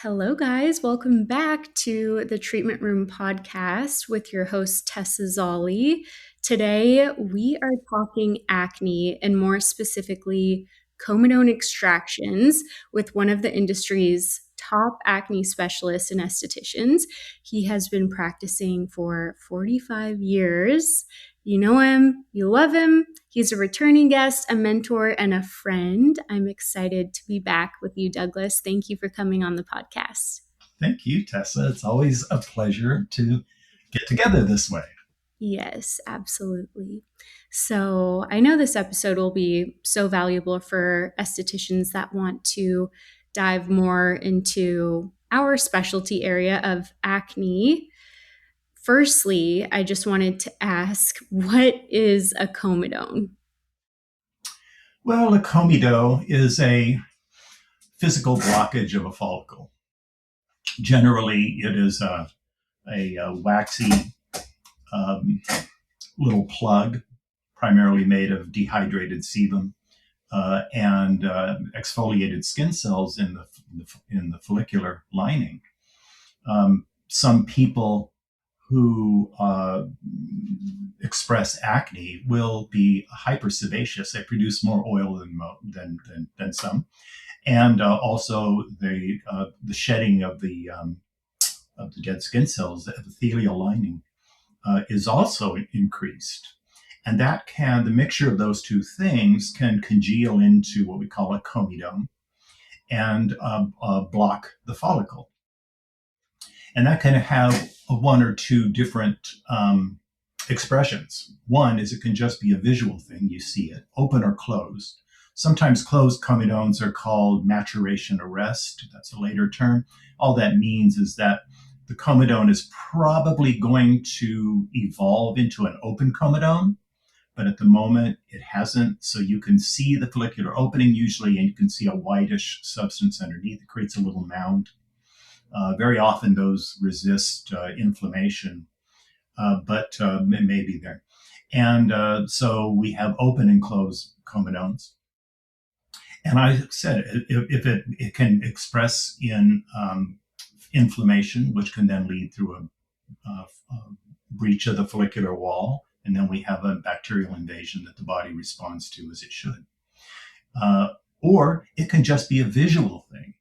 Hello, guys. Welcome back to the Treatment Room podcast with your host, Tessa Zolly. Today, we are talking acne and more specifically, comedone extractions with one of the industry's top acne specialists and estheticians. He has been practicing for 45 years. You know him, you love him. He's a returning guest, a mentor, and a friend. I'm excited to be back with you, Douglas. Thank you for coming on the podcast. Thank you, Tessa. It's always a pleasure to get together this way. Yes, absolutely. So I know this episode will be so valuable for estheticians that want to dive more into our specialty area of acne. Firstly, I just wanted to ask, what is a comedone? Well, a comedo is a physical blockage of a follicle. Generally, it is a waxy um, little plug, primarily made of dehydrated sebum and exfoliated skin cells in the follicular lining. Some people who express acne will be hypersebaceous. They produce more oil than some, and also the shedding of the dead skin cells, the epithelial lining, is also increased. And the mixture of those two things can congeal into what we call a comedone and block the follicle. And that can have one or two different expressions. One is it can just be a visual thing. You see it, open or closed. Sometimes closed comedones are called maturation arrest. That's a later term. All that means is that the comedone is probably going to evolve into an open comedone, but at the moment it hasn't. So you can see the follicular opening usually, and you can see a whitish substance underneath. It creates a little mound. Very often those resist inflammation, but it may be there. And so we have open and closed comedones. And I said, if it can express in inflammation, which can then lead through a breach of the follicular wall, and then we have a bacterial invasion that the body responds to as it should. Or it can just be a visual thing.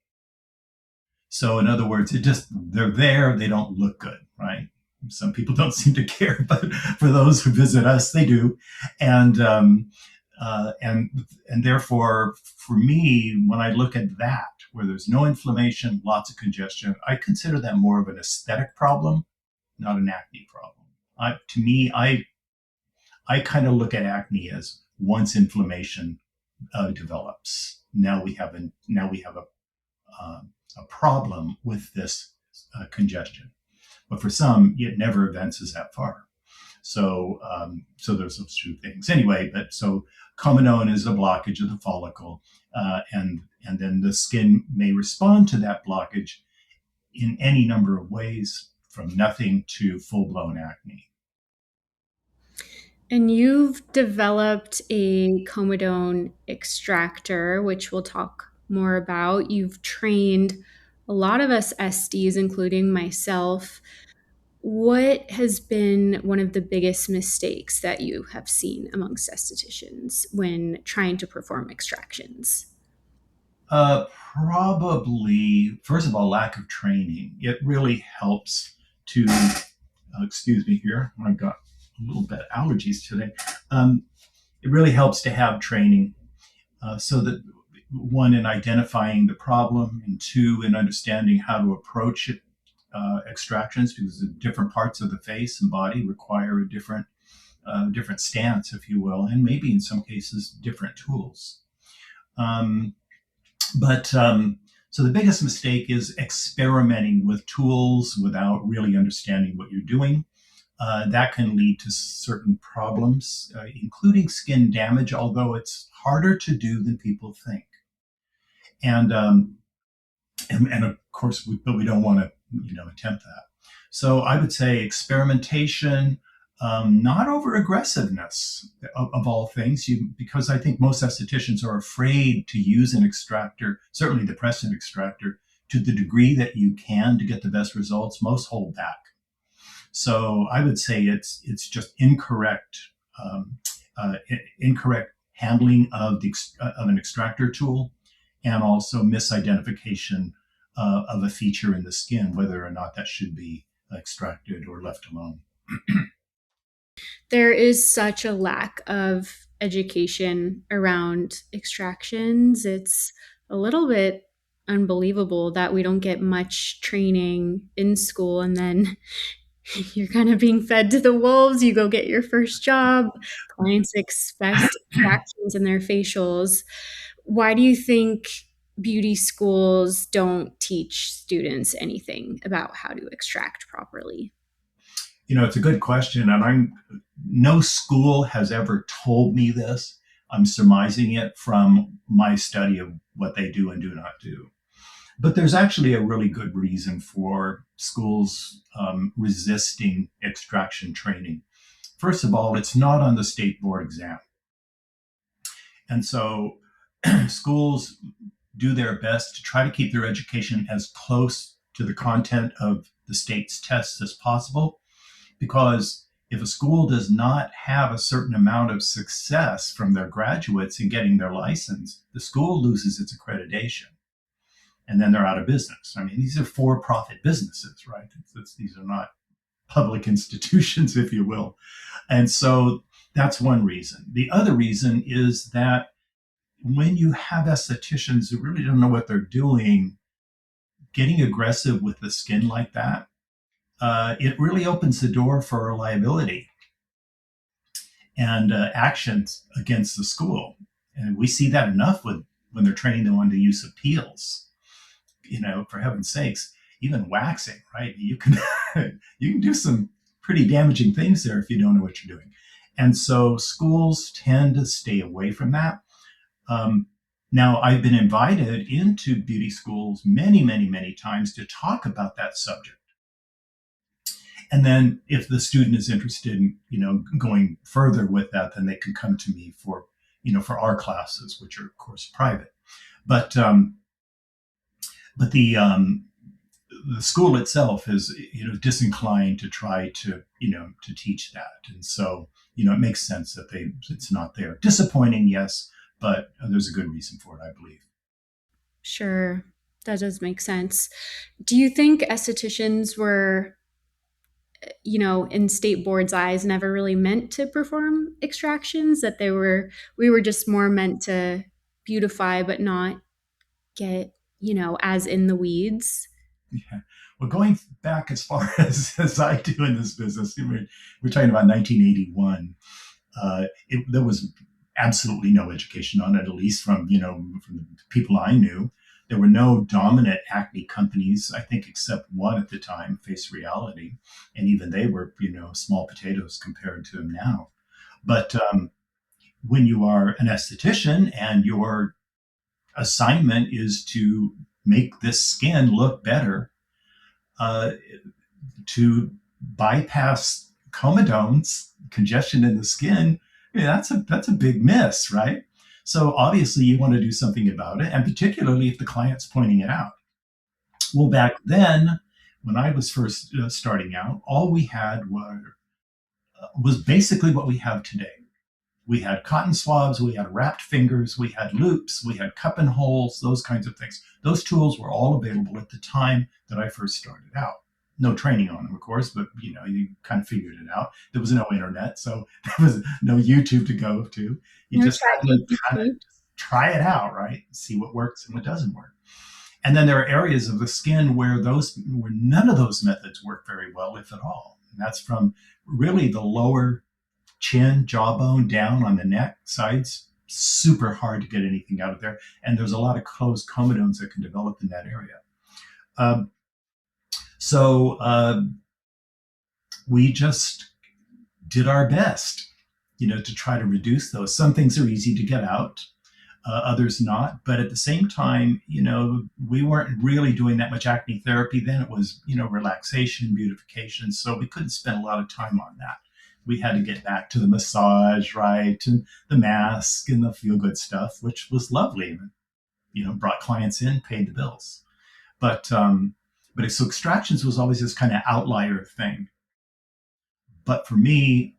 So in other words, they're there, they don't look good, right? Some people don't seem to care, but for those who visit us, they do. And therefore, for me, when I look at that, where there's no inflammation, lots of congestion, I consider that more of an aesthetic problem, not an acne problem. To me, I kind of look at acne as once inflammation develops, now we have a problem with this congestion. But for some, it never advances that far. So there's those two things. Anyway, but so comedone is a blockage of the follicle, and then the skin may respond to that blockage in any number of ways, from nothing to full-blown acne. And you've developed a comedone extractor, which we'll talk more about. You've trained a lot of us SDs, including myself. What has been one of the biggest mistakes that you have seen amongst estheticians when trying to perform extractions? Probably, first of all, lack of training. It really helps to, excuse me here, I've got a little bit of allergies today. It really helps to have training so that one, in identifying the problem, and two, in understanding how to approach it, extractions, because the different parts of the face and body require a different stance, if you will, and maybe in some cases different tools. So the biggest mistake is experimenting with tools without really understanding what you're doing. That can lead to certain problems, including skin damage, although it's harder to do than people think. And of course, we don't want to attempt that. So I would say experimentation, not over aggressiveness of all things, because I think most estheticians are afraid to use an extractor, certainly the Preston extractor, to the degree that you can to get the best results, most hold back. So I would say it's just um, incorrect handling of of an extractor tool, and also misidentification of a feature in the skin, whether or not that should be extracted or left alone. There is such a lack of education around extractions. It's a little bit unbelievable that we don't get much training in school, and then you're kind of being fed to the wolves. You go get your first job. Clients expect extractions in their facials. Why do you think beauty schools don't teach students anything about how to extract properly? It's a good question, and I'm no school has ever told me this. I'm surmising it from my study of what they do and do not do. But there's actually a really good reason for schools resisting extraction training. First of all, it's not on the state board exam. And so schools do their best to try to keep their education as close to the content of the state's tests as possible, because if a school does not have a certain amount of success from their graduates in getting their license, the school loses its accreditation, and then they're out of business. I mean, these are for-profit businesses, right? These are not public institutions, if you will. And so that's one reason. The other reason is that when you have estheticians who really don't know what they're doing, getting aggressive with the skin like that, it really opens the door for liability and actions against the school. And we see that enough with when they're training them on the use of peels. For heaven's sakes, even waxing, right? You can you can do some pretty damaging things there if you don't know what you're doing. And so schools tend to stay away from that. Now, I've been invited into beauty schools many, many, many times to talk about that subject. And then if the student is interested in, going further with that, then they can come to me for our classes, which are of course private. But but the school itself is, disinclined to try to teach that. And so, it makes sense that it's not there. Disappointing, yes, but there's a good reason for it, I believe. Sure, that does make sense. Do you think estheticians were, in state board's eyes, never really meant to perform extractions, that we were just more meant to beautify but not get, as in the weeds? Yeah. Well, going back as far as I do in this business, we're talking about 1981. There was absolutely no education on it, at least from the people I knew. There were no dominant acne companies, I think, except one at the time, Face Reality, and even they were small potatoes compared to them now. But when you are an esthetician and your assignment is to make this skin look better, uh, to bypass comedones, congestion in the skin, that's a big miss, right? So obviously you want to do something about it, and particularly if the client's pointing it out. Well, back then, when I was first starting out, all we had was basically what we have today. We had cotton swabs, we had wrapped fingers, we had loops, we had cup and holes, those kinds of things. Those tools were all available at the time that I first started out. No training on them, of course, but you kind of figured it out. There was no internet, so there was no YouTube to go to. You No just had to kind of ChatGPT. try it out, right? See what works and what doesn't work. And then there are areas of the skin where none of those methods work very well, if at all. And that's from really the lower chin, jawbone down on the neck, sides. Super hard to get anything out of there. And there's a lot of closed comedones that can develop in that area. Um, so we just did our best, to try to reduce those. Some things are easy to get out, others not. But at the same time, we weren't really doing that much acne therapy then. It was, relaxation, beautification. So we couldn't spend a lot of time on that. We had to get back to the massage, right, and the mask and the feel good stuff, which was lovely. Brought clients in, paid the bills. But so extractions was always this kind of outlier thing. But for me,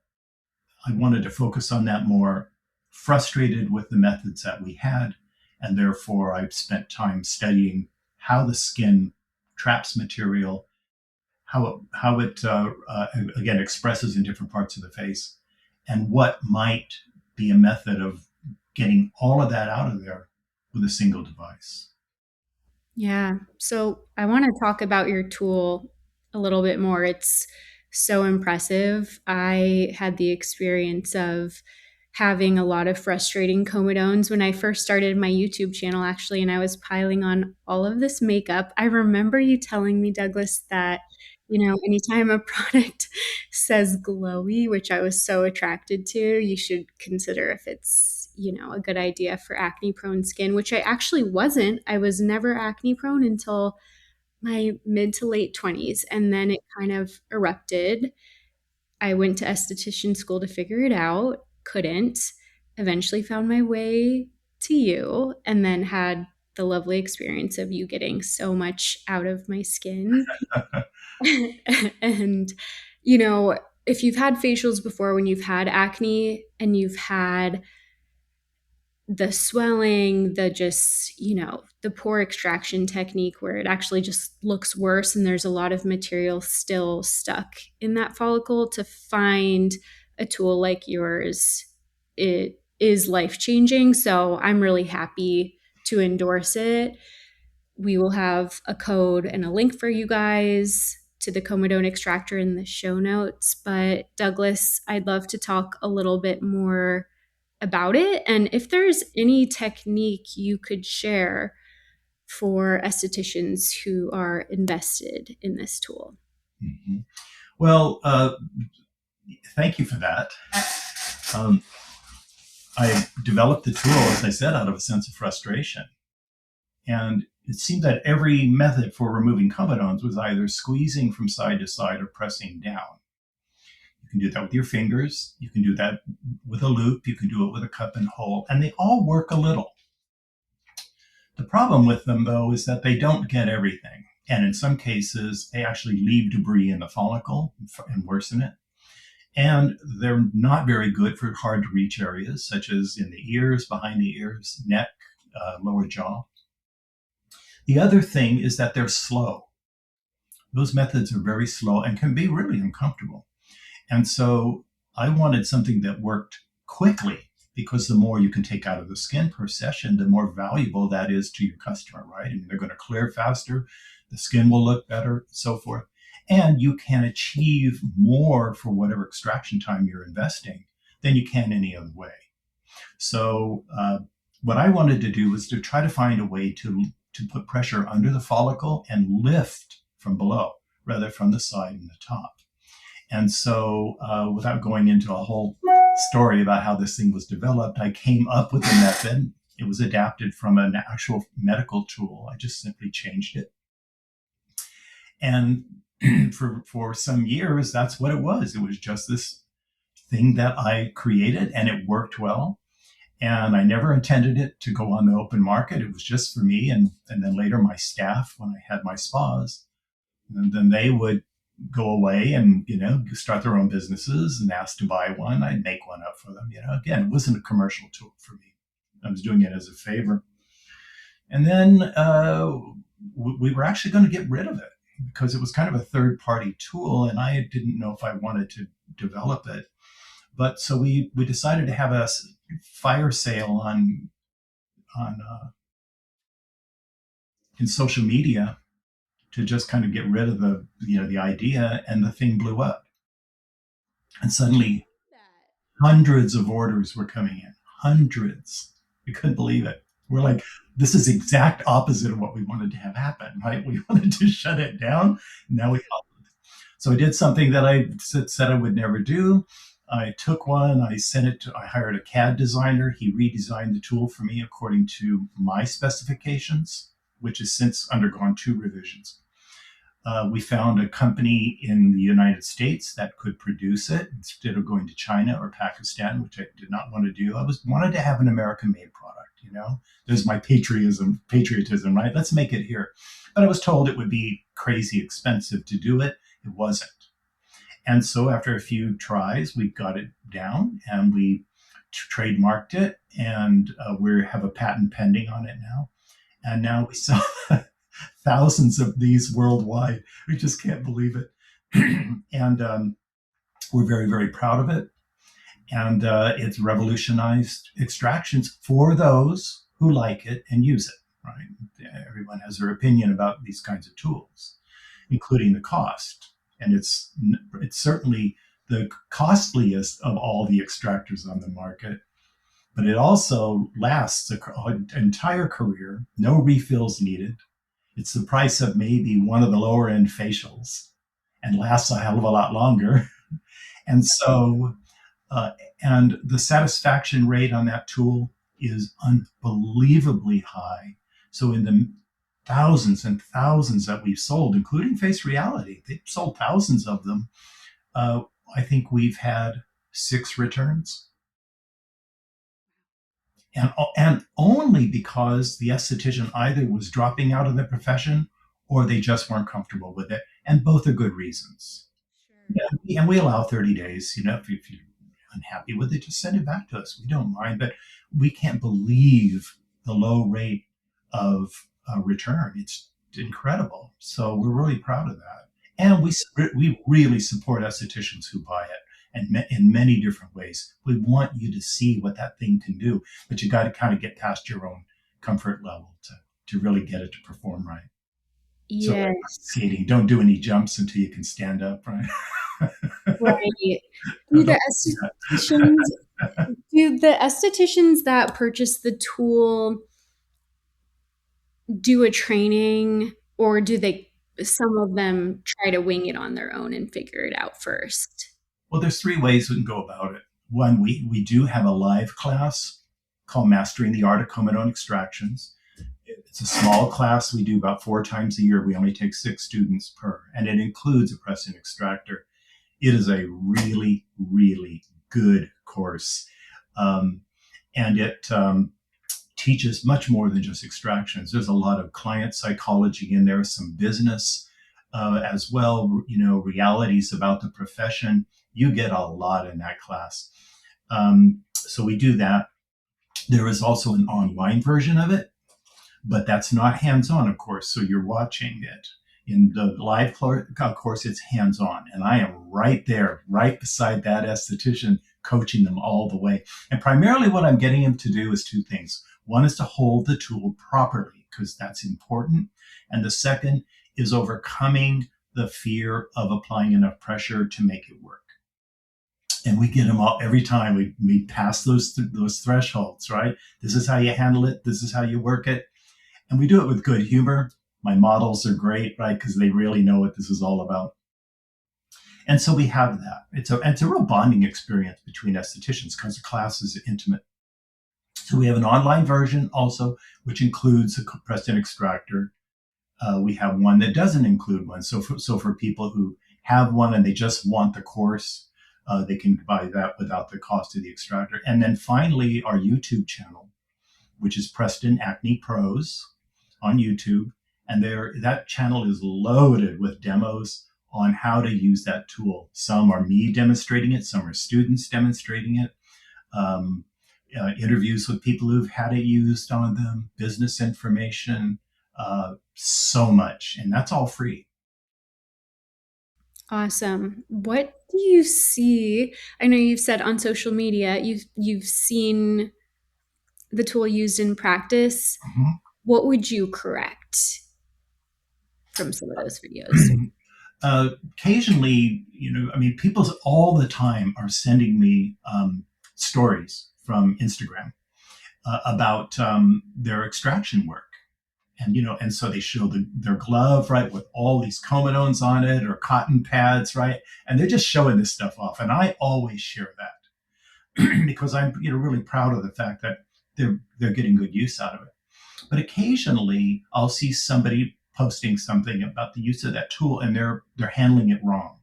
I wanted to focus on that more, frustrated with the methods that we had. And therefore, I spent time studying how the skin traps material, how it again expresses in different parts of the face, and what might be a method of getting all of that out of there with a single device. Yeah. So I want to talk about your tool a little bit more. It's so impressive. I had the experience of having a lot of frustrating comedones when I first started my YouTube channel, actually, and I was piling on all of this makeup. I remember you telling me, Douglas, that, anytime a product says glowy, which I was so attracted to, you should consider if it's, a good idea for acne prone skin, which I actually wasn't. I was never acne prone until my mid to late 20s, and then it kind of erupted. I went to esthetician school to figure it out, couldn't, eventually found my way to you, and then had the lovely experience of you getting so much out of my skin. And, you know, if you've had facials before, when you've had acne and you've had the swelling, the just, the pore extraction technique where it actually just looks worse and there's a lot of material still stuck in that follicle, to find a tool like yours, it is life changing. So I'm really happy to endorse it. We will have a code and a link for you guys to the comedone extractor in the show notes. But Douglas, I'd love to talk a little bit more about it. And if there's any technique you could share for estheticians who are invested in this tool. Mm-hmm. Well, thank you for that. Um, I developed the tool, as I said, out of a sense of frustration. And it seemed that every method for removing comedones was either squeezing from side to side or pressing down. You can do that with your fingers. You can do that with a loop. You can do it with a cup and hole. And they all work a little. The problem with them, though, is that they don't get everything. And in some cases, they actually leave debris in the follicle and worsen it. And they're not very good for hard to reach areas, such as in the ears, behind the ears, neck, lower jaw. The other thing is that they're slow. Those methods are very slow and can be really uncomfortable. And so I wanted something that worked quickly, because the more you can take out of the skin per session, the more valuable that is to your customer, right? I mean, they're going to clear faster, the skin will look better, so forth. And you can achieve more for whatever extraction time you're investing than you can any other way. So what I wanted to do was to try to find a way to put pressure under the follicle and lift from below, rather from the side and the top. And so without going into a whole story about how this thing was developed, I came up with a method. It was adapted from an actual medical tool. I just simply changed it. And for some years, that's what it was. It was just this thing that I created, and it worked well. And I never intended it to go on the open market. It was just for me. And then later my staff, when I had my spas, and then they would go away and, start their own businesses and ask to buy one. I'd make one up for them. Again, it wasn't a commercial tool for me. I was doing it as a favor. And then we were actually going to get rid of it because it was kind of a third party tool. And I didn't know if I wanted to develop it. But so we decided to have a fire sale on in social media to just kind of get rid of the idea, and the thing blew up. And suddenly hundreds of orders were coming in. Hundreds. We couldn't believe it. We're like, this is exact opposite of what we wanted to have happen, right? We wanted to shut it down. Now we So I did something that I said I would never do. I took one, I hired a CAD designer. He redesigned the tool for me according to my specifications, which has since undergone 2 revisions. We found a company in the United States that could produce it instead of going to China or Pakistan, which I did not want to do. I wanted to have an American-made product. There's my patriotism, right? Let's make it here. But I was told it would be crazy expensive to do it. It wasn't. And so after a few tries, we got it down and we trademarked it, and we have a patent pending on it now. And now we sell thousands of these worldwide. We just can't believe it. And we're very, very proud of it. And it's revolutionized extractions for those who like it and use it, right? Everyone has their opinion about these kinds of tools, including the cost. And it's certainly the costliest of all the extractors on the market, but it also lasts an entire career, no refills needed. It's the price of maybe one of the lower end facials and lasts a hell of a lot longer. And so, uh, and the satisfaction rate on that tool is unbelievably high. So, in the thousands and thousands that we've sold, including Face Reality, they've sold thousands of them. Uh, I think we've had 6 returns, and only because the esthetician either was dropping out of the profession or they just weren't comfortable with it, and both are good reasons. Sure. And we allow 30 days. If you're unhappy with it, just send it back to us. We don't mind, but we can't believe the low rate of return. It's incredible. So we're really proud of that, and we really support estheticians who buy it, and in many different ways. We want you to see what that thing can do, but you got to kind of get past your own comfort level to really get it to perform right. So like Yes. skating, don't do any jumps until you can stand up, right? Right. Do Don't the do estheticians do the estheticians that purchase the tool do a training, or do they some of them try to wing it on their own and figure it out first? Well, there's 3 ways we can go about it. One, we do have a live class called Mastering the Art of Comedone Extractions. It's a small class we do about 4 times a year. We only take 6 students per, and it includes a Preston extractor. It is a really, really good course. Um, and it teaches much more than just extractions. There's a lot of client psychology in there, some business as well, realities about the profession. You get a lot in that class. So we do that. There is also an online version of it, but that's not hands-on, of course. So you're watching it. In the live course, it's hands-on, and I am right there, right beside that esthetician, coaching them all the way. And primarily, what I'm getting them to do is 2 things. One is to hold the tool properly, because that's important, and the second is overcoming the fear of applying enough pressure to make it work. And we get them all every time we pass those thresholds, right? This is how you handle it. This is how you work it, and we do it with good humor. My models are great, right? Because they really know what this is all about. And so we have that. It's a real bonding experience between estheticians because the class is intimate. So we have an online version also, which includes a Preston extractor. We have one that doesn't include one. So for people who have one and they just want the course, they can buy that without the cost of the extractor. And then finally, our YouTube channel, which is Preston Acne Pros on YouTube. And that channel is loaded with demos on how to use that tool. Some are me demonstrating it, some are students demonstrating it, um, interviews with people who've had it used on them, business information, so much. And that's all free. Awesome. What do you see? I know you've said on social media you've seen the tool used in practice. Mhm. What would you correct from some of those videos? Occasionally, I mean, people all the time are sending me stories from Instagram about their extraction work. And so they show their glove, right, with all these comedones on it or cotton pads, right? And they're just showing this stuff off. And I always share that because I'm, really proud of the fact that they're getting good use out of it. But occasionally I'll see somebody posting something about the use of that tool and they're handling it wrong.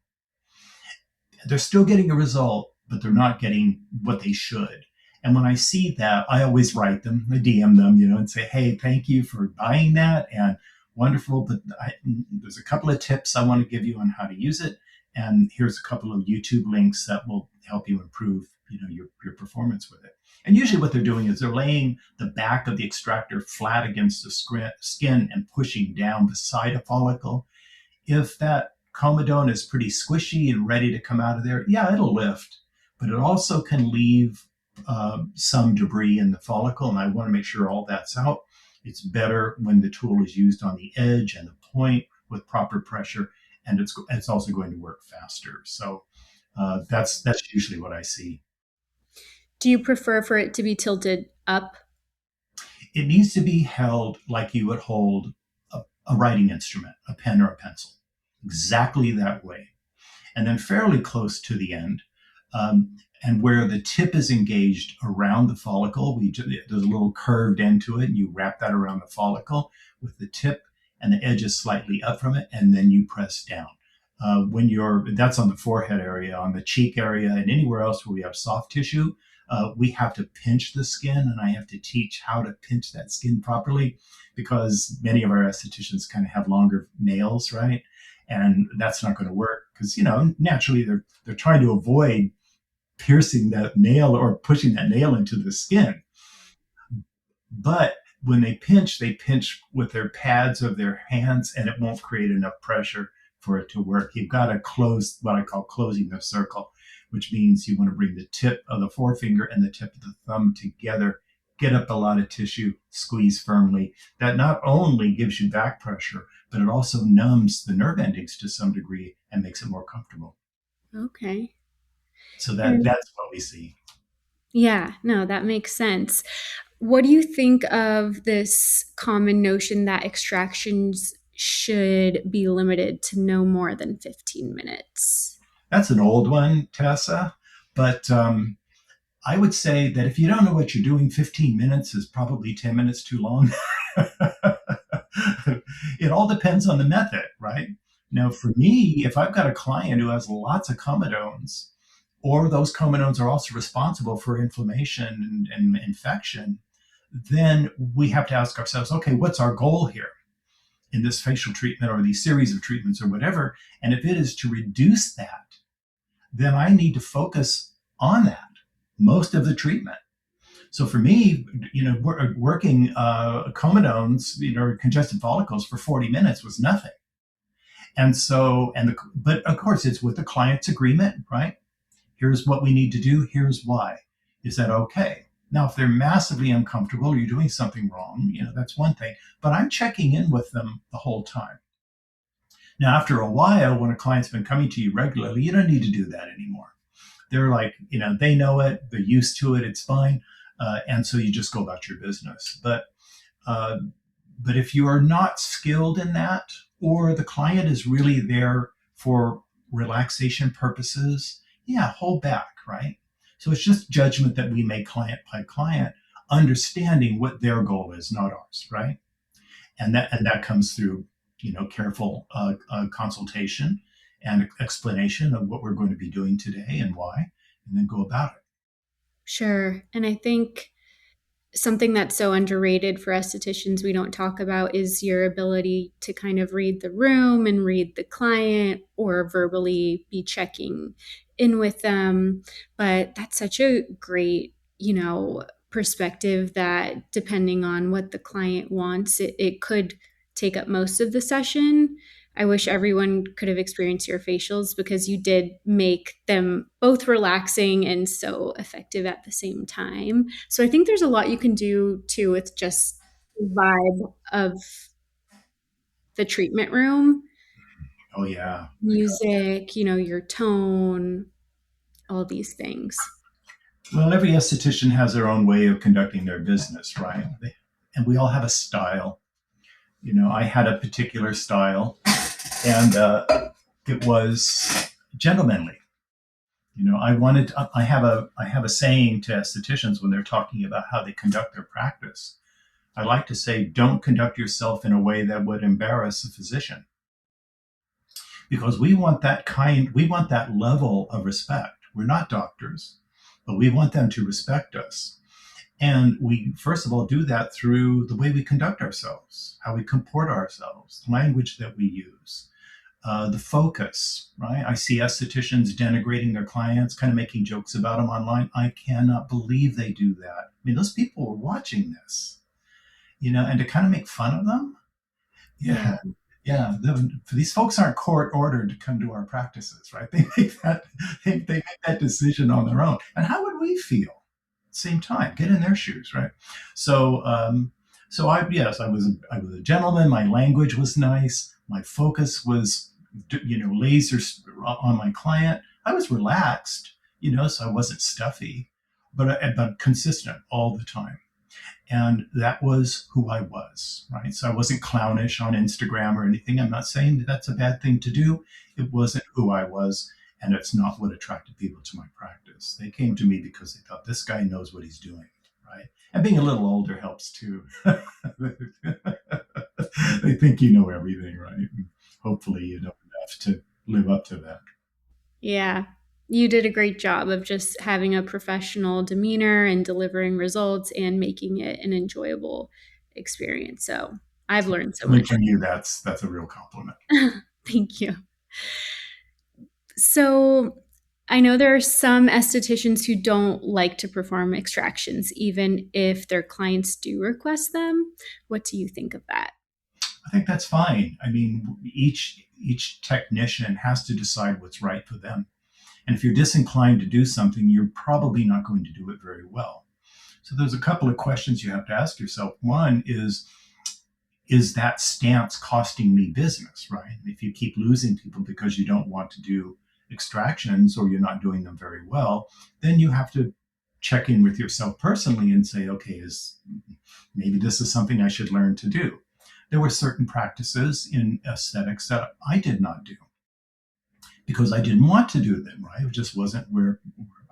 They're still getting a result, but they're not getting what they should. And when I see that, I always write them, I DM them, and say, hey, thank you for buying that. And wonderful. But there's a couple of tips I want to give you on how to use it. And here's a couple of YouTube links that will help you improve, your performance with it. And usually what they're doing is they're laying the back of the extractor flat against the skin and pushing down beside a follicle. If that comedone is pretty squishy and ready to come out of there, yeah, it'll lift, but it also can leave some debris in the follicle, and I want to make sure all that's out. It's better when the tool is used on the edge and the point with proper pressure, and it's also going to work faster. So that's usually what I see. Do you prefer for it to be tilted up? It needs to be held like you would hold a writing instrument, a pen or a pencil, exactly that way. And then fairly close to the end. And where the tip is engaged around the follicle, there's a little curved end to it, and you wrap that around the follicle with the tip, and the edge is slightly up from it, and then you press down. That's on the forehead area, on the cheek area, and anywhere else where we have soft tissue, we have to pinch the skin, and I have to teach how to pinch that skin properly because many of our estheticians kind of have longer nails, right? And that's not going to work because naturally they're trying to avoid piercing that nail or pushing that nail into the skin. But when they pinch with their pads of their hands, and it won't create enough pressure for it to work. You've got to close what I call closing the circle, which means you want to bring the tip of the forefinger and the tip of the thumb together, get up a lot of tissue, squeeze firmly. That not only gives you back pressure, but it also numbs the nerve endings to some degree and makes it more comfortable. Okay. So And that's what we see. yeah, no, that makes sense. What do you think of this common notion that extractions should be limited to no more than 15 minutes? That's an old one, Tessa, but I would say that if you don't know what you're doing, 15 minutes is probably 10 minutes too long. It all depends on the method, right? Now, for me, if I've got a client who has lots of comedones, or those comedones are also responsible for inflammation and infection, then we have to ask ourselves, okay, what's our goal here in this facial treatment or these series of treatments or whatever? And if it is to reduce that, then I need to focus on that most of the treatment. So for me, working comedones, congested follicles for 40 minutes was nothing. And so, but of course, it's with the client's agreement, right? Here's what we need to do. Here's why. Is that okay? Now, if they're massively uncomfortable or you're doing something wrong, that's one thing. But I'm checking in with them the whole time. Now, after a while, when a client's been coming to you regularly, you don't need to do that anymore. They're like, they know it, they're used to it, it's fine. And so you just go about your business. But if you are not skilled in that, or the client is really there for relaxation purposes, yeah, hold back, right? So it's just judgment that we make client by client, understanding what their goal is, not ours, right? And that comes through, careful consultation and explanation of what we're going to be doing today and why, and then go about it. Sure. And I think something that's so underrated for estheticians we don't talk about is your ability to kind of read the room and read the client or verbally be checking in with them. But that's such a great, perspective that depending on what the client wants, it could take up most of the session. I wish everyone could have experienced your facials because you did make them both relaxing and so effective at the same time. So I think there's a lot you can do too with just the vibe of the treatment room, Oh yeah. music, your tone, all these things. Well, every esthetician has their own way of conducting their business, right? And we all have a style. I had a particular style, and it was gentlemanly. I have a saying to estheticians when they're talking about how they conduct their practice. I like to say, don't conduct yourself in a way that would embarrass a physician, because we want that level of respect. We're not doctors, but we want them to respect us. And we, first of all, do that through the way we conduct ourselves, how we comport ourselves, the language that we use, the focus, right? I see estheticians denigrating their clients, kind of making jokes about them online. I cannot believe they do that. I mean, those people are watching this, and to kind of make fun of them. Yeah. Yeah. Yeah. These folks aren't court ordered to come to our practices, right? They make that decision on their own. And how would we feel? Same time, get in their shoes, right? So, yes, I was a gentleman. My language was nice. My focus was, laser on my client. I was relaxed, so I wasn't stuffy, but consistent all the time. And that was who I was, right? So I wasn't clownish on Instagram or anything. I'm not saying that that's a bad thing to do. It wasn't who I was, and it's not what attracted people to my practice. They came to me because they thought this guy knows what he's doing, right? And being a little older helps too. They think you know everything, right? And hopefully you know enough to live up to that. Yeah. You did a great job of just having a professional demeanor and delivering results and making it an enjoyable experience. So I've learned so Coming much. from you, that's a real compliment. Thank you. So I know there are some estheticians who don't like to perform extractions, even if their clients do request them. What do you think of that? I think that's fine. I mean, each technician has to decide what's right for them. And if you're disinclined to do something, you're probably not going to do it very well. So there's a couple of questions you have to ask yourself. One is that stance costing me business, right? If you keep losing people because you don't want to do extractions or you're not doing them very well, then you have to check in with yourself personally and say, okay, is maybe this is something I should learn to do. There were certain practices in aesthetics that I did not do because I didn't want to do them, right? It just wasn't where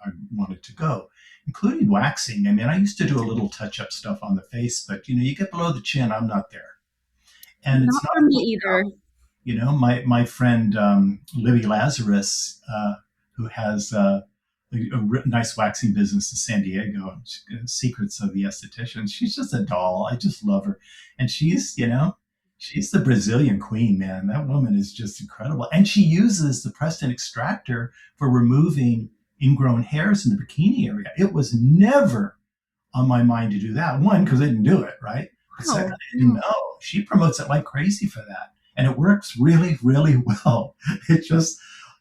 I wanted to go, including waxing. I mean, I used to do a little touch up stuff on the face, but you get below the chin, I'm not there. And it's Not not for me either. my friend Libby Lazarus, who has a nice waxing business in San Diego, Secrets of the Esthetician. She's just a doll. I just love her, and she's the Brazilian queen, man. That woman is just incredible, and she uses the Preston extractor for removing ingrown hairs in the bikini area. It was never on my mind to do that. One, because I didn't do it, right? But second, Wow. I didn't know. She promotes it like crazy for that. And it works really, really well. It just,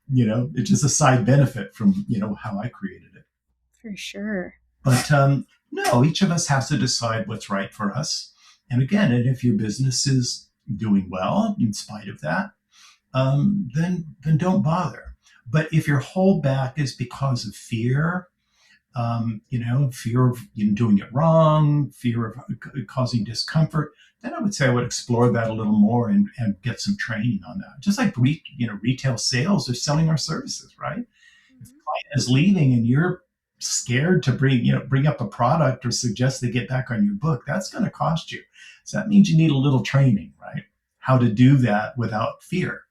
it's just a side benefit from, how I created it. For sure. But no, each of us has to decide what's right for us. And again, and if your business is doing well in spite of that, then don't bother. But if your holdback is because of fear, fear of doing it wrong, fear of causing discomfort, then I would say I would explore that a little more and get some training on that. Just like retail sales or selling our services, right? If the client is leaving and you're scared to bring up a product or suggest they get back on your book, that's going to cost you. So that means you need a little training, right? How to do that without fear,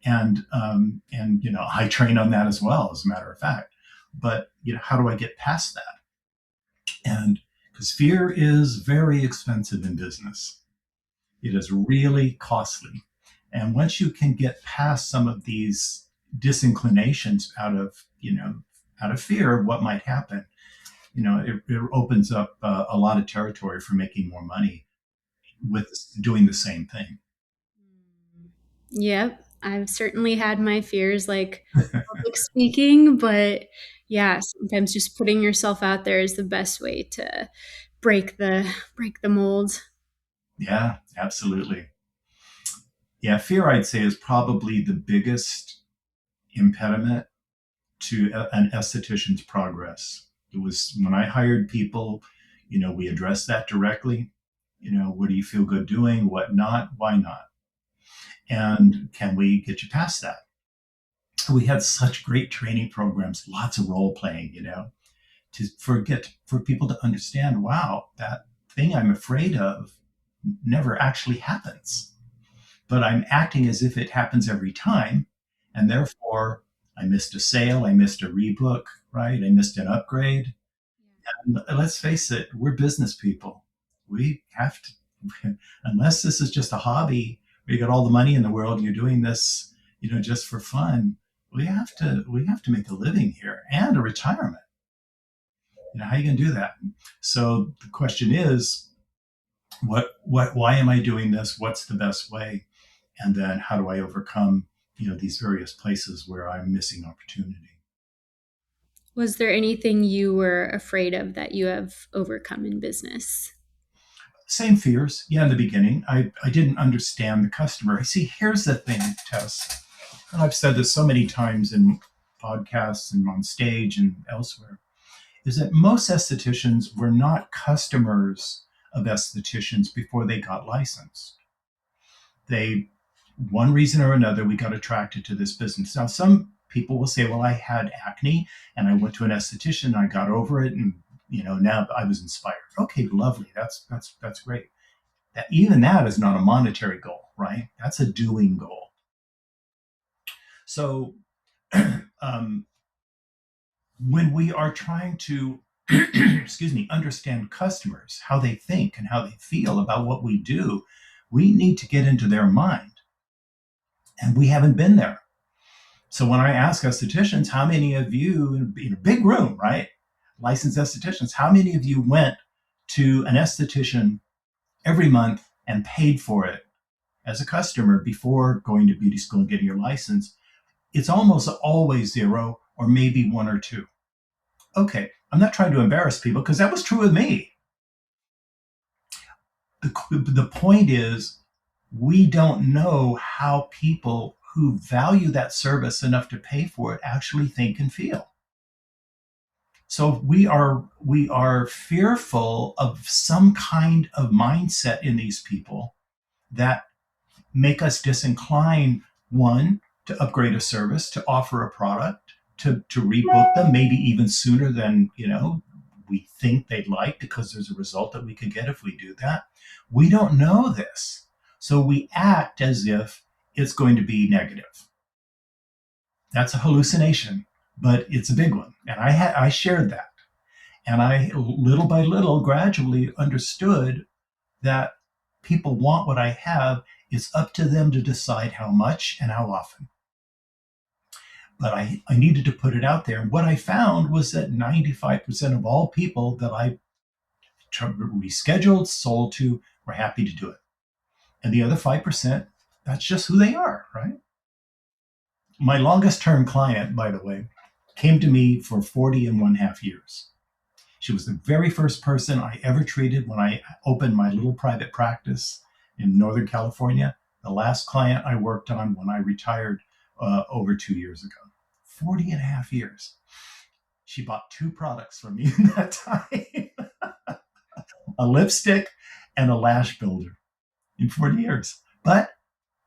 and I train on that as well, as a matter of fact. But how do I get past that? And because fear is very expensive in business, it is really costly. And once you can get past some of these disinclinations out of fear of what might happen, it opens up a lot of territory for making more money with doing the same thing. Yep. I've certainly had my fears like public speaking, but yeah, sometimes just putting yourself out there is the best way to break the mold. Yeah, absolutely. Yeah, fear, I'd say, is probably the biggest impediment to an esthetician's progress. It was when I hired people, we addressed that directly. What do you feel good doing? What not? Why not? And can we get you past that? We had such great training programs, lots of role playing, for people to understand, wow, thing I'm afraid of never actually happens. But I'm acting as if it happens every time. And therefore, I missed a sale, I missed a rebook, right? I missed an upgrade. And let's face it, we're business people. We have to, unless this is just a hobby where you got all the money in the world and you're doing this, just for fun. We have to make a living here and a retirement. How are you going to do that? So the question is, why am I doing this? What's the best way? And then how do I overcome, these various places where I'm missing opportunity? Was there anything you were afraid of that you have overcome in business? Same fears. Yeah, in the beginning, I didn't understand the customer. See, here's the thing, Tess. And I've said this so many times in podcasts and on stage and elsewhere, is that most estheticians were not customers of estheticians before they got licensed. They, one reason or another, we got attracted to this business. Now, some people will say, well, I had acne and I went to an esthetician, and I got over it, and now I was inspired. Okay, lovely. That's great. That even that is not a monetary goal, right? That's a doing goal. So um, when we are trying to excuse me, understand customers, how they think and how they feel about what we do, we need to get into their mind. And we haven't been there. So when I ask estheticians, how many of you in a big room, right? Licensed estheticians, how many of you went to an esthetician every month and paid for it as a customer before going to beauty school and getting your license? It's almost always zero or maybe one or two. Okay, I'm not trying to embarrass people because that was true with me. The point is, we don't know how people who value that service enough to pay for it actually think and feel. So we are fearful of some kind of mindset in these people that make us disinclined, one, to upgrade a service, to offer a product, to rebook them, maybe even sooner than we think they'd like, because there's a result that we could get if we do that. We don't know this. So we act as if it's going to be negative. That's a hallucination, but it's a big one. And I shared that. And I, little by little, gradually understood that people want what I have. It's up to them to decide how much and how often. But I needed to put it out there. And what I found was that 95% of all people that I rescheduled, sold to, were happy to do it. And the other 5%, that's just who they are, right? My longest term client, by the way, came to me for 40 and one half years. She was the very first person I ever treated when I opened my little private practice in Northern California. The last client I worked on when I retired over 2 years ago. 40 and a half years. She bought two products from me in that time. A lipstick and a lash builder in 40 years. But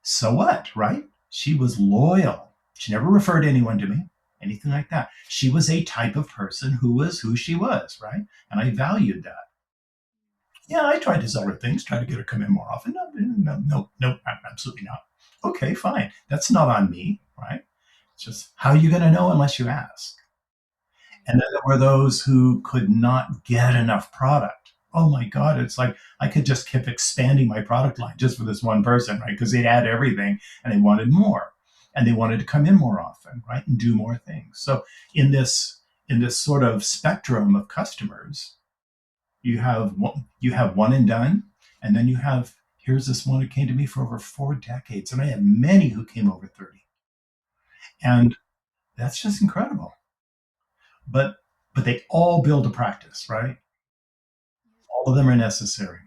so what, right? She was loyal. She never referred anyone to me, anything like that. She was a type of person who was who she was, right? And I valued that. Yeah, I tried to sell her things, try to get her to come in more often. No, absolutely not. Okay, fine. That's not on me, right? It's just, how are you going to know unless you ask? And then there were those who could not get enough product. Oh my God, it's like I could just keep expanding my product line just for this one person, right? Because they'd add everything and they wanted more. And they wanted to come in more often, right? And do more things. So in this sort of spectrum of customers, you have one and done, and then you have, here's this one who came to me for over 4 decades. And I had many who came over 30. And that's just incredible. But they all build a practice, right? All of them are necessary.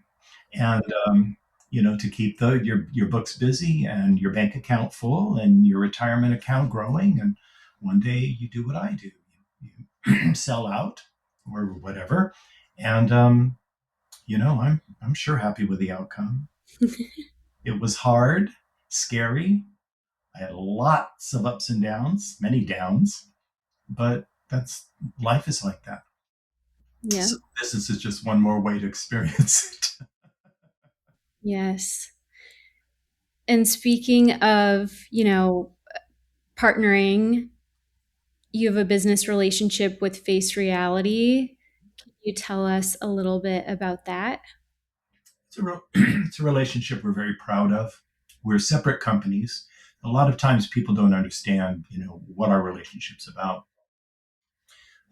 And to keep your books busy and your bank account full and your retirement account growing. And one day you do what I do, you sell out or whatever. And I'm sure happy with the outcome. It was hard, scary. I had lots of ups and downs, many downs, but that's life is like that. Yeah. So business is just one more way to experience it. Yes. And speaking of, partnering, you have a business relationship with Face Reality. Can you tell us a little bit about that? It's a relationship we're very proud of. We're separate companies. A lot of times people don't understand, what our relationship's about.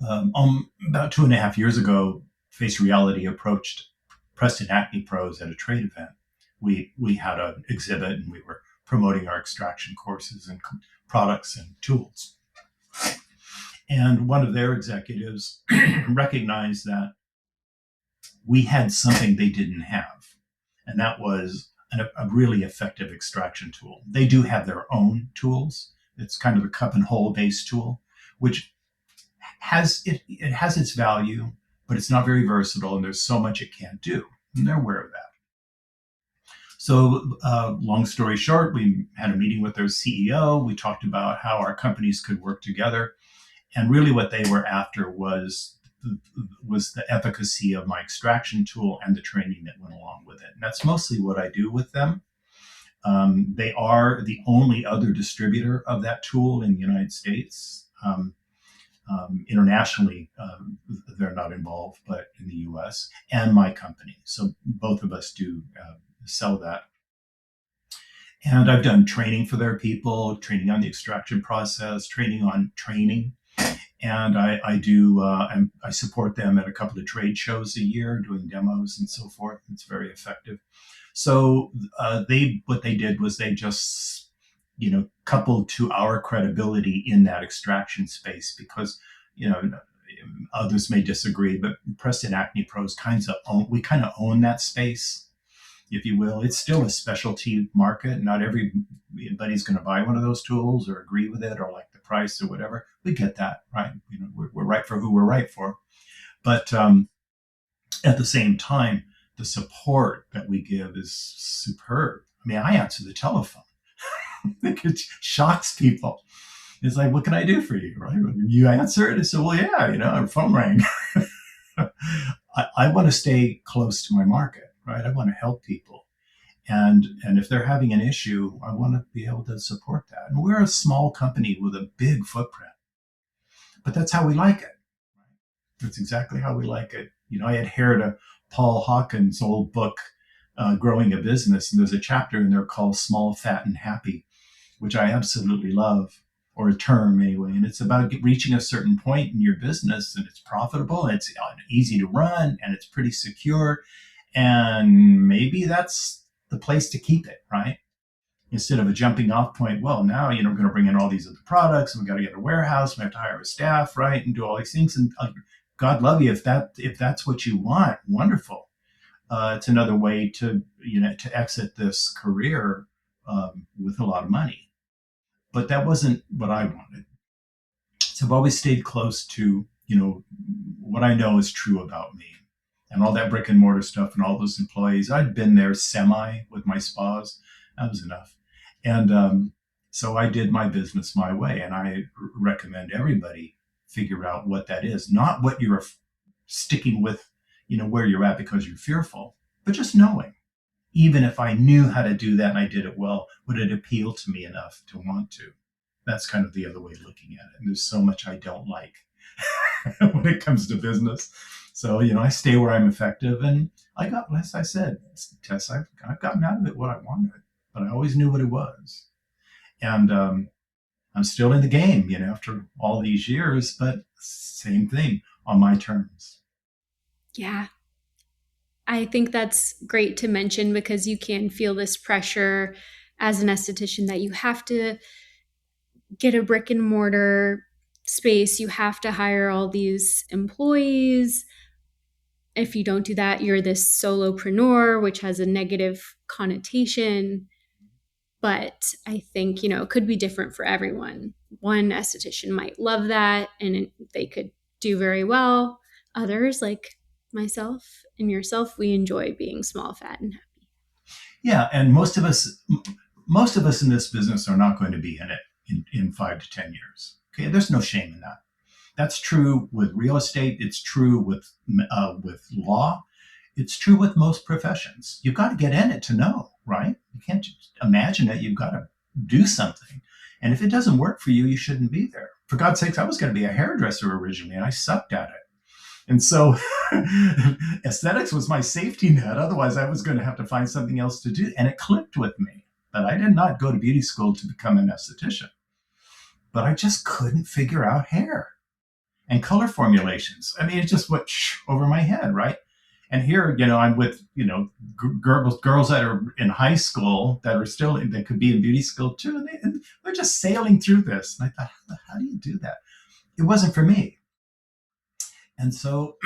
About 2.5 years ago, Face Reality approached Preston Acne Pros at a trade event. We had an exhibit and we were promoting our extraction courses and products and tools. And one of their executives recognized that we had something they didn't have, and that was a really effective extraction tool. They do have their own tools. It's kind of a cup and hole based tool, which it has its value, but it's not very versatile, and there's so much it can't do. And they're aware of that. So, long story short, we had a meeting with their CEO. We talked about how our companies could work together, and really, what they were after was the efficacy of my extraction tool and the training that went along with it. And that's mostly what I do with them. They are the only other distributor of that tool in the United States. Internationally, they're not involved, but in the US, and my company. So both of us do sell that. And I've done training for their people, training on the extraction process, training on training. And I do, I support them at a couple of trade shows a year, doing demos and so forth. It's very effective. So what they did was they just, coupled to our credibility in that extraction space, because, others may disagree, but Preston Acne Pros we kind of own that space, if you will. It's still a specialty market. Not everybody's going to buy one of those tools or agree with it or like the price or whatever. We get that, right? We're right for who we're right for. But at the same time, the support that we give is superb. I mean, I answer the telephone. It shocks people. It's like, what can I do for you? Right? You answer it. I said, well, yeah, our phone rang. I want to stay close to my market, right? I want to help people. And if they're having an issue, I want to be able to support that. And we're a small company with a big footprint, but that's how we like it. That's exactly how we like it. I adhere to Paul Hawkins' old book, Growing a Business, and there's a chapter in there called Small, Fat, and Happy, which I absolutely love, or a term anyway. And it's about reaching a certain point in your business, and it's profitable, and it's easy to run, and it's pretty secure. And maybe that's the place to keep it, right? Instead of a jumping off point, well, now, we're going to bring in all these other products, and we've got to get a warehouse, we have to hire a staff, right? And do all these things. And God love you. If that's what you want, wonderful. It's another way to exit this career with a lot of money. But that wasn't what I wanted. So I've always stayed close to, what I know is true about me. And all that brick and mortar stuff and all those employees, I'd been there semi with my spas. That was enough. And so I did my business my way. And I recommend everybody figure out what that is, not what you're sticking with, where you're at because you're fearful, but just knowing. Even if I knew how to do that and I did it well, would it appeal to me enough to want to? That's kind of the other way of looking at it. And there's so much I don't like when it comes to business. So, I stay where I'm effective. And as I said, Tess, I've gotten out of it what I wanted, but I always knew what it was. And I'm still in the game, after all these years, but same thing on my terms. Yeah. I think that's great to mention because you can feel this pressure as an esthetician that you have to get a brick and mortar space, you have to hire all these employees. If you don't do that, you're this solopreneur, which has a negative connotation. But I think, it could be different for everyone. One esthetician might love that and they could do very well. Others, like myself and yourself, we enjoy being small, fat, and happy. Yeah, and most of us in this business are not going to be in it in 5 to 10 years. Okay, there's no shame in that. That's true with real estate. It's true with law. It's true with most professions. You've got to get in it to know, right? You can't just imagine it. You've got to do something. And if it doesn't work for you, you shouldn't be there. For God's sakes, I was going to be a hairdresser originally, and I sucked at it. And so aesthetics was my safety net. Otherwise, I was going to have to find something else to do. And it clicked with me. But I did not go to beauty school to become an esthetician. But I just couldn't figure out hair and color formulations. I mean, it just went over my head, right? And here, I'm with, girls that are in high school that are still, that could be in beauty school too. And they're just sailing through this. And I thought, how do you do that? It wasn't for me. And so,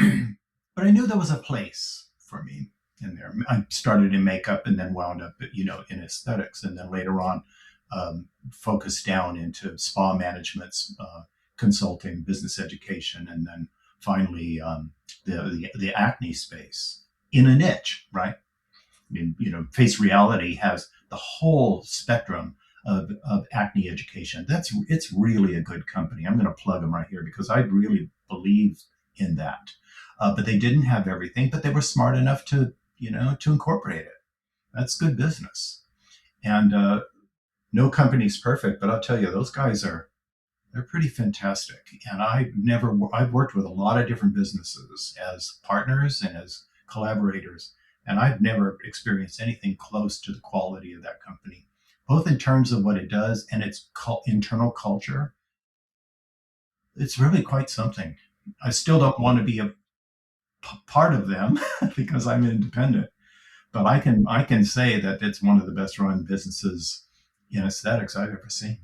but I knew there was a place for me in there. I started in makeup and then wound up, in aesthetics. And then later on, focused down into spa management, consulting, business education, and then finally the acne space in a niche, right? I mean, Face Reality has the whole spectrum of acne education. It's really a good company. I'm going to plug them right here because I really believe in that. But they didn't have everything, but they were smart enough to incorporate it. That's good business. And no company's perfect, but I'll tell you, those guys they're pretty fantastic. And I've worked with a lot of different businesses as partners and as collaborators, and I've never experienced anything close to the quality of that company, both in terms of what it does and its internal culture. It's really quite something. I still don't want to be a part of them because I'm independent, but I can say that it's one of the best run businesses in aesthetics I've ever seen.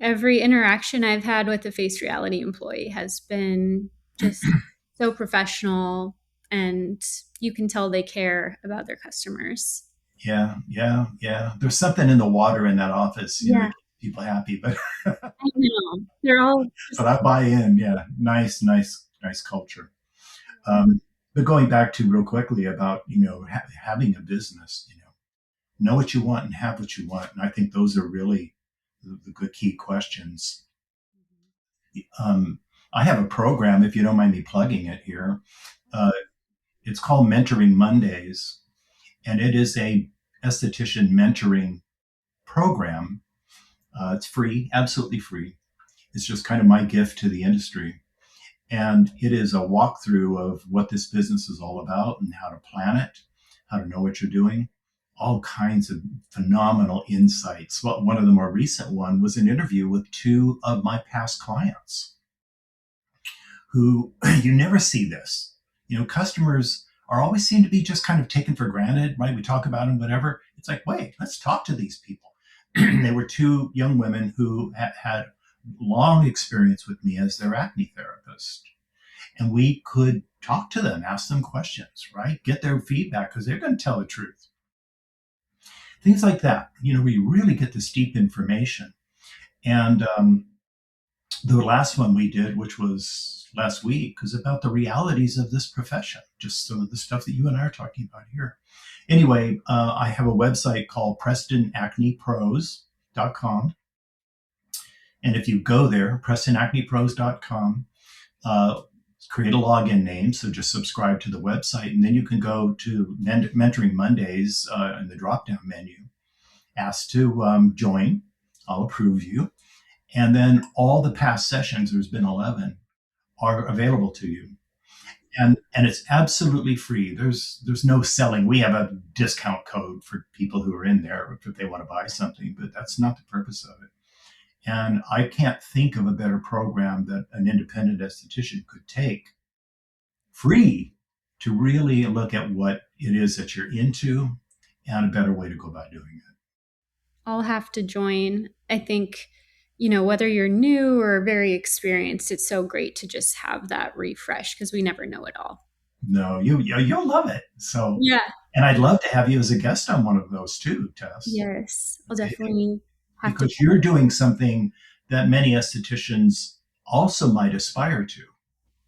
Every interaction I've had with a Face Reality employee has been just so professional, and you can tell they care about their customers. Yeah, yeah, yeah. There's something in the water in that office, that Yeah, keeps people happy. But I know. They're all but just, I buy in. Yeah, nice, nice, nice culture. But going back to real quickly about having a business, know what you want and have what you want, and I think those are really the good key questions. Um, I have a program, if you don't mind me plugging it here. Uh, it's called Mentoring Mondays, and it is a esthetician mentoring program. It's free, absolutely free. It's just kind of my gift to the industry. And it is a walkthrough of what this business is all about and how to plan it, how to know what you're doing, all kinds of phenomenal insights. Well, one of the more recent one was an interview with two of my past clients who you never see this. Customers are always seem to be just kind of taken for granted, right? We talk about them, whatever. It's like, wait, let's talk to these people. They were two young women who had long experience with me as their acne therapist. And we could talk to them, ask them questions, right? Get their feedback because they're going to tell the truth. Things like that, where you really get this deep information. And the last one we did, which was last week, was about the realities of this profession, just some of the stuff that you and I are talking about here. Anyway, I have a website called PrestonAcnePros.com. And if you go there, PrestonAcnePros.com, create a login name. So just subscribe to the website. And then you can go to Mentoring Mondays in the drop down menu, ask to join. I'll approve you. And then all the past sessions, there's been 11, are available to you. And it's absolutely free. There's no selling. We have a discount code for people who are in there if they want to buy something, but that's not the purpose of it. And I can't think of a better program that an independent esthetician could take free to really look at what it is that you're into and a better way to go about doing it. I'll have to join. I think, whether you're new or very experienced, it's so great to just have that refresh because we never know it all. No, you'll love it. So, Yeah. and I'd love to have you as a guest on one of those too, Tess, Yes. I'll definitely have to. because you're doing something that many estheticians also might aspire to.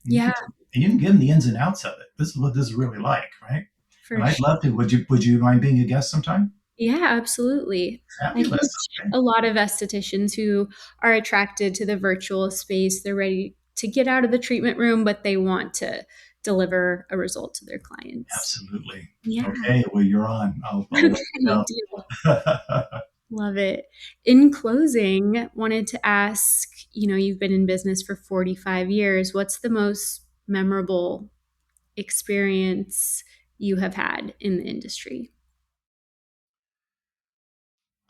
And Yeah, you can give them the ins and outs of it. This is what this is really like, right? And for I'd sure. love to. Would you mind being a guest sometime? Yeah, absolutely. I Fabulous. coach Okay. a lot of estheticians who are attracted to the virtual space. They're ready. to get out of the treatment room, but they want to deliver a result to their clients. Absolutely. Yeah. Okay, well, you're on. I'll let Okay, you deal. know. Love it. In closing, wanted to ask, you've been in business for 45 years. What's the most memorable experience you have had in the industry?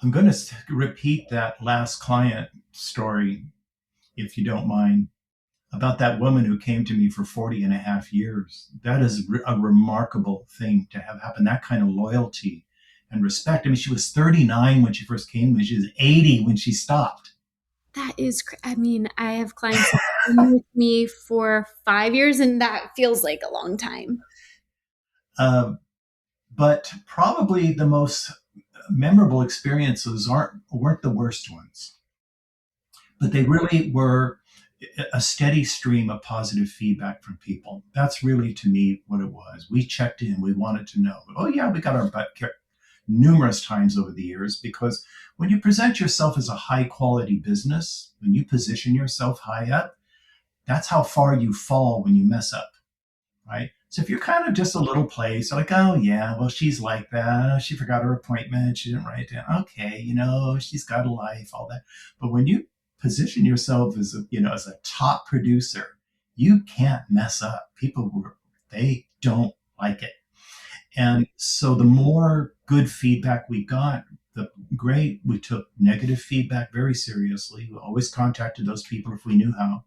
I'm going to repeat that last client story, if you don't mind, about that woman who came to me for 40 and a half years. That is a remarkable thing to have happen, that kind of loyalty and respect. I mean, she was 39 when she first came to me. She was 80 when she stopped. That is, I mean, I have clients that have been with me for 5 years, and that feels like a long time. Uh, but probably the most memorable experiences weren't the worst ones, but they really were a steady stream of positive feedback from people. That's really, to me, what it was. We checked in, we wanted to know. Oh yeah, we got our butt kicked numerous times over the years, because when you present yourself as a high quality business, when you position yourself high up, that's how far you fall when you mess up, right? So if you're kind of just a little place, like, oh yeah, well, she's like that. She forgot her appointment. She didn't write it down. Okay, she's got a life, all that. But when you position yourself as as a top producer, you can't mess up. People, they don't like it. And so the more good feedback we got, the great. We took negative feedback very seriously. We always contacted those people if we knew how.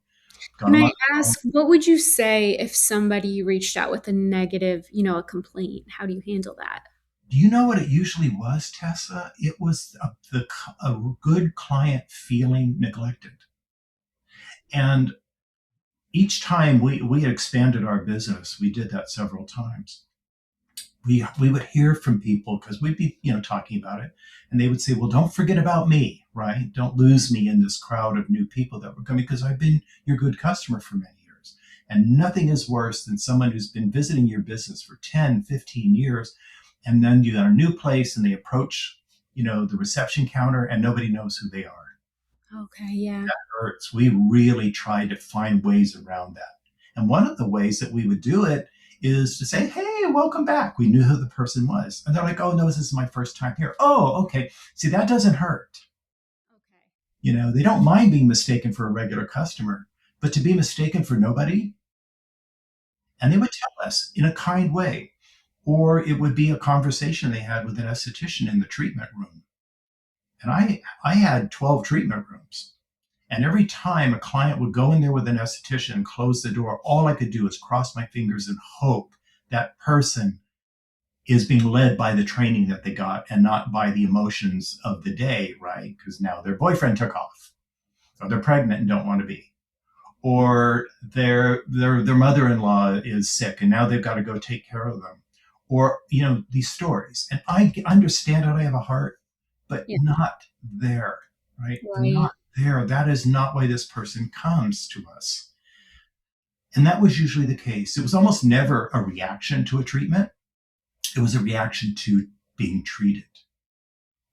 Got Can them on I the phone. ask, what would you say if somebody reached out with a negative, a complaint? How do you handle that? Do you know what it usually was, Tessa? It was a good client feeling neglected. And each time we had expanded our business, we did that several times. We would hear from people because we'd be talking about it, and they would say, well, don't forget about me, right? Don't lose me in this crowd of new people that were coming, because I've been your good customer for many years. And nothing is worse than someone who's been visiting your business for 10, 15 years, and then you got a new place and they approach the reception counter and nobody knows who they are. Okay, yeah. Hurts. We really tried to find ways around that. And one of the ways that we would do it is to say, hey, welcome back. We knew who the person was. And they're like, oh, no, this is my first time here. Oh, okay. See, that doesn't hurt. Okay. They don't mind being mistaken for a regular customer, but to be mistaken for nobody, and they would tell us in a kind way, or it would be a conversation they had with an esthetician in the treatment room. And I had 12 treatment rooms. And every time a client would go in there with an esthetician and close the door, all I could do is cross my fingers and hope that person is being led by the training that they got and not by the emotions of the day, right? Because now their boyfriend took off, or they're pregnant and don't want to be, or their mother-in-law is sick and now they've got to go take care of them, or these stories. And I understand that I have a heart, but Yeah. not there, right? Right. Not there. That is not why this person comes to us. And that was usually the case. It was almost never a reaction to a treatment. It was a reaction to being treated.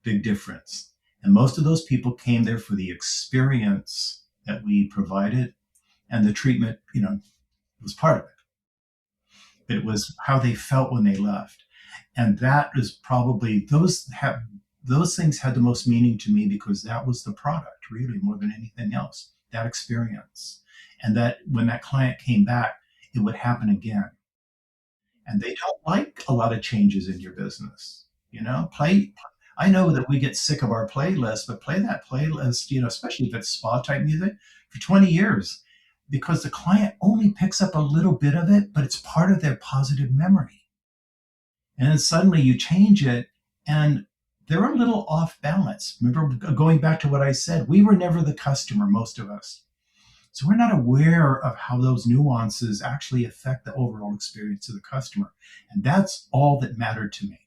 Big difference. And most of those people came there for the experience that we provided, and the treatment, was part of it. But it was how they felt when they left. And that is probably those things had the most meaning to me, because that was the product, really, more than anything else. That experience. And that when that client came back, it would happen again. And they don't like a lot of changes in your business. Play. I know that we get sick of our playlist, but play that playlist, especially if it's spa type music, for 20 years, because the client only picks up a little bit of it, but it's part of their positive memory. And then suddenly you change it and they're a little off balance. Remember, going back to what I said, we were never the customer, most of us. So we're not aware of how those nuances actually affect the overall experience of the customer. And that's all that mattered to me,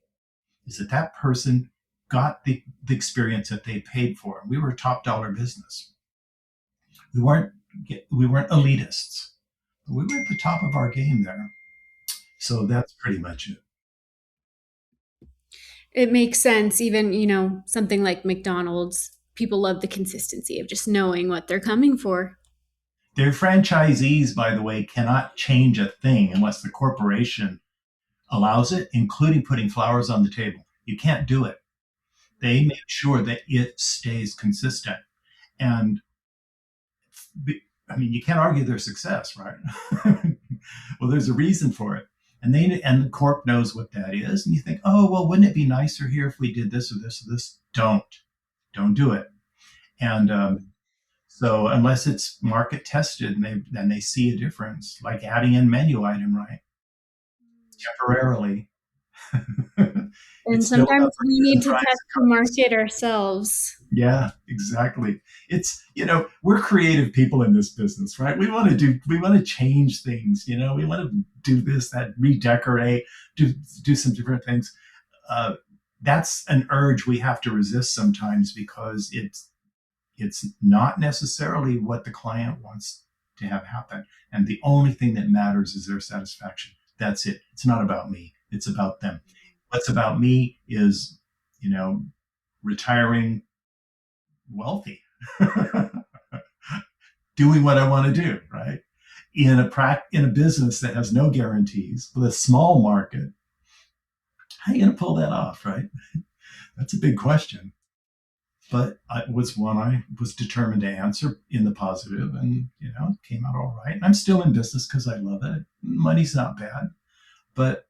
is that that person got the experience that they paid for. And we were a top dollar business. We weren't we weren't elitists, but we were at the top of our game there. So that's pretty much it. It makes sense. Even, something like McDonald's, people love the consistency of just knowing what they're coming for. Their franchisees, by the way, cannot change a thing unless the corporation allows it, including putting flowers on the table. You can't do it. They make sure that it stays consistent. And I mean, you can't argue their success, right? Well, there's a reason for it. And the corp knows what that is. And you think, oh, well, wouldn't it be nicer here if we did this or this or this? Don't do it. And so unless it's market tested and then they see a difference, like adding in menu item, right? Temporarily. And It's still about sometimes we person need to trying test to the convince. market ourselves. Yeah, exactly. It's, we're creative people in this business, right? We want to change things, we want to do this, that, redecorate, do some different things. Uh, that's an urge we have to resist sometimes because it's not necessarily what the client wants to have happen. And the only thing that matters is their satisfaction. That's it. It's not about me. It's about them. What's about me is, you know, retiring wealthy, doing what I want to do, right? In a business that has no guarantees with a small market, how are you going to pull that off, right? That's a big question. But it was one I was determined to answer in the positive, and it came out all right. I'm still in business because I love it. Money's not bad, but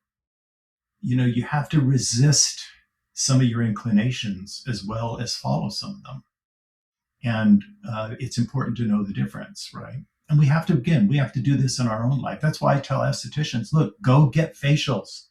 you have to resist some of your inclinations as well as follow some of them. And it's important to know the difference, right? And we have to do this in our own life. That's why I tell estheticians, look, go get facials.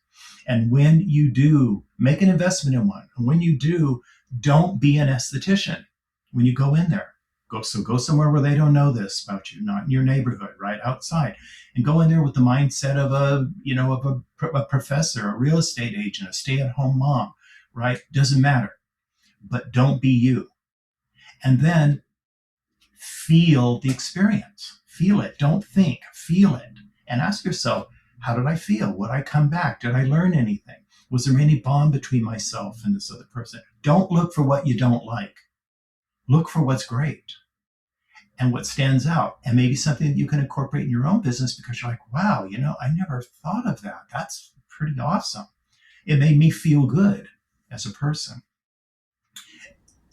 And when you do, make an investment in one. And when you do, don't be an esthetician when you go in there. Go somewhere where they don't know this about you, not in your neighborhood, right outside, and go in there with the mindset of a professor, a real estate agent, a stay-at-home mom, right? Doesn't matter, but don't be you. And then feel the experience. Feel it. Don't think. Feel it. And ask yourself, how did I feel? Would I come back? Did I learn anything? Was there any bond between myself and this other person? Don't look for what you don't like. Look for what's great and what stands out, and maybe something that you can incorporate in your own business because you're like, wow, I never thought of that. That's pretty awesome. It made me feel good as a person.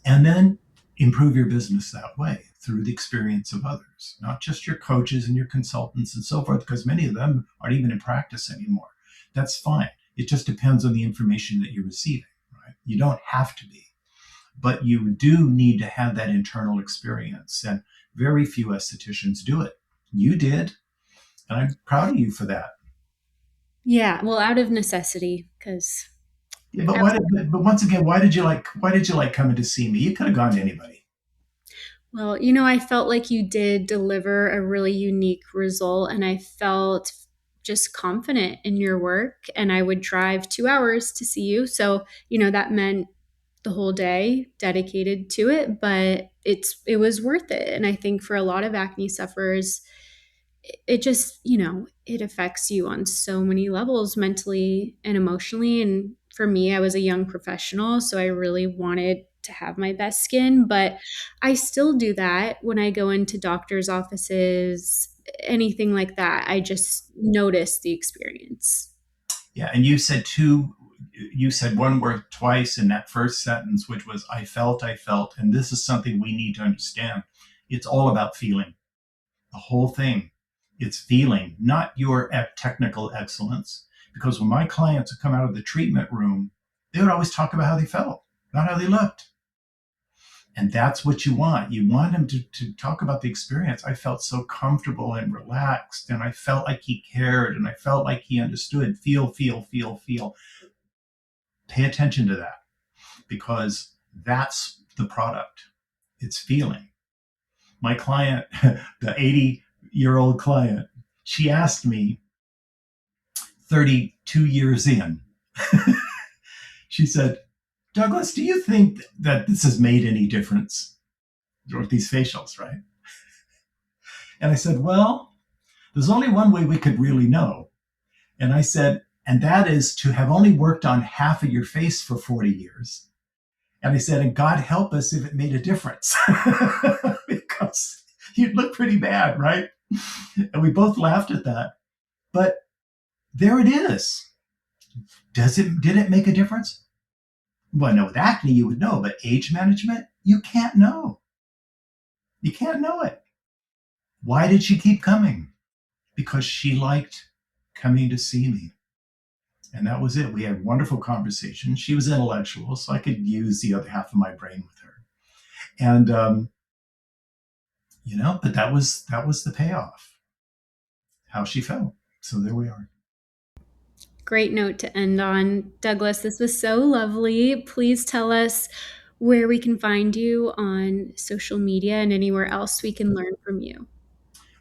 And then improve your business that way through the experience of others, not just your coaches and your consultants and so forth, because many of them aren't even in practice anymore. That's fine. It just depends on the information that you're receiving, right? You don't have to be, but you do need to have that internal experience. And very few estheticians do it. You did, and I'm proud of you for that. Yeah, well, out of necessity, because Yeah, but once again, why did you like coming to see me? You could have gone to anybody. well, I felt like you did deliver a really unique result, and I felt just confident in your work. And I would drive 2 hours to see you. So, that meant the whole day dedicated to it, but it was worth it. And I think for a lot of acne sufferers, it just, it affects you on so many levels, mentally and emotionally. And for me, I was a young professional, so I really wanted to have my best skin, but I still do that when I go into doctors' offices, anything like that. I just notice the experience. Yeah, and you said one word twice in that first sentence, which was I felt. And this is something we need to understand. It's all about feeling. The whole thing. It's feeling, not your technical excellence. Because when my clients would come out of the treatment room, they would always talk about how they felt, not how they looked. And that's what you want. You want him to talk about the experience. I felt so comfortable and relaxed, and I felt like he cared, and I felt like he understood. Feel, feel, feel, feel. Pay attention to that because that's the product. It's feeling. My client, the 80-year-old client, she asked me 32 years in, she said, Douglas, do you think that this has made any difference with these facials, right? And I said, well, there's only one way we could really know. And I said, and that is to have only worked on half of your face for 40 years. And I said, and God help us if it made a difference. Because You'd look pretty bad, right? And we both laughed at that. But there it is. Did it make a difference? Well, no, with acne you would know, but age management, you can't know. You can't know it. Why did she keep coming? Because she liked coming to see me. And that was it. We had wonderful conversations. She was intellectual, so I could use the other half of my brain with her. And but that was the payoff. How she felt. So there we are. Great note to end on. Douglas, this was so lovely. Please tell us where we can find you on social media and anywhere else we can learn from you.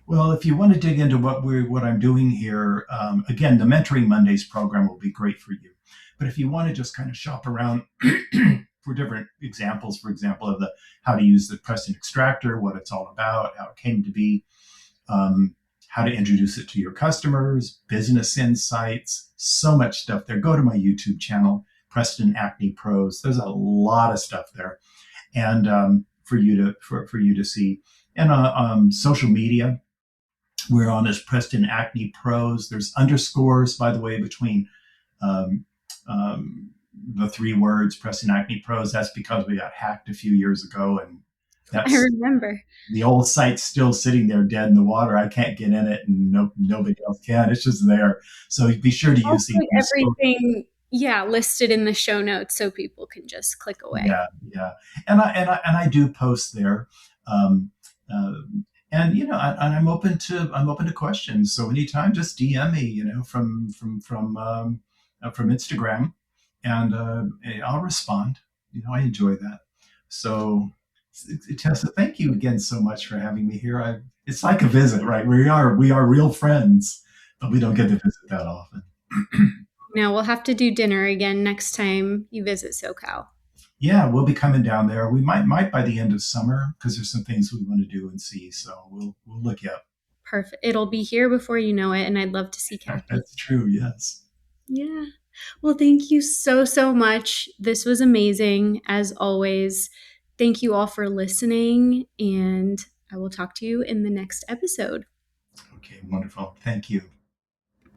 Well, if you want to dig into what I'm doing here, again, the Mentoring Mondays program will be great for you. But if you want to just kind of shop around for different examples, for example, of the how to use the Preston extractor, what it's all about, how it came to be, um, how to introduce it to your customers, business insights, so much stuff there. Go to my YouTube channel, Preston Acne Pros. There's a lot of stuff there, and for you to see. And social media, we're on as Preston Acne Pros. There's underscores, by the way, between um, um, the three words Preston Acne Pros. That's because we got hacked a few years ago, and I that's remember. the old site's still sitting there dead in the water. I can't get in it, and nobody else can. It's just there. So be sure to I'll use the put everything, yeah, listed in the show notes so people can just click away. yeah, yeah. And I do post there. Um, uh, and I'm open to questions. So anytime, just DM me, from Instagram, and I'll respond. I enjoy that. So, Tessa, thank you again so much for having me here. It's like a visit, right? We are real friends, but we don't get to visit that often. Now we'll have to do dinner again next time you visit SoCal. Yeah, we'll be coming down there. We might by the end of summer because there's some things we want to do and see. So we'll look you up. Perfect. It'll be here before you know it, and I'd love to see Kathy. That's true. Yes. Yeah. Well, thank you so, so much. This was amazing, as always. Thank you all for listening, and I will talk to you in the next episode. Okay. Wonderful. Thank you.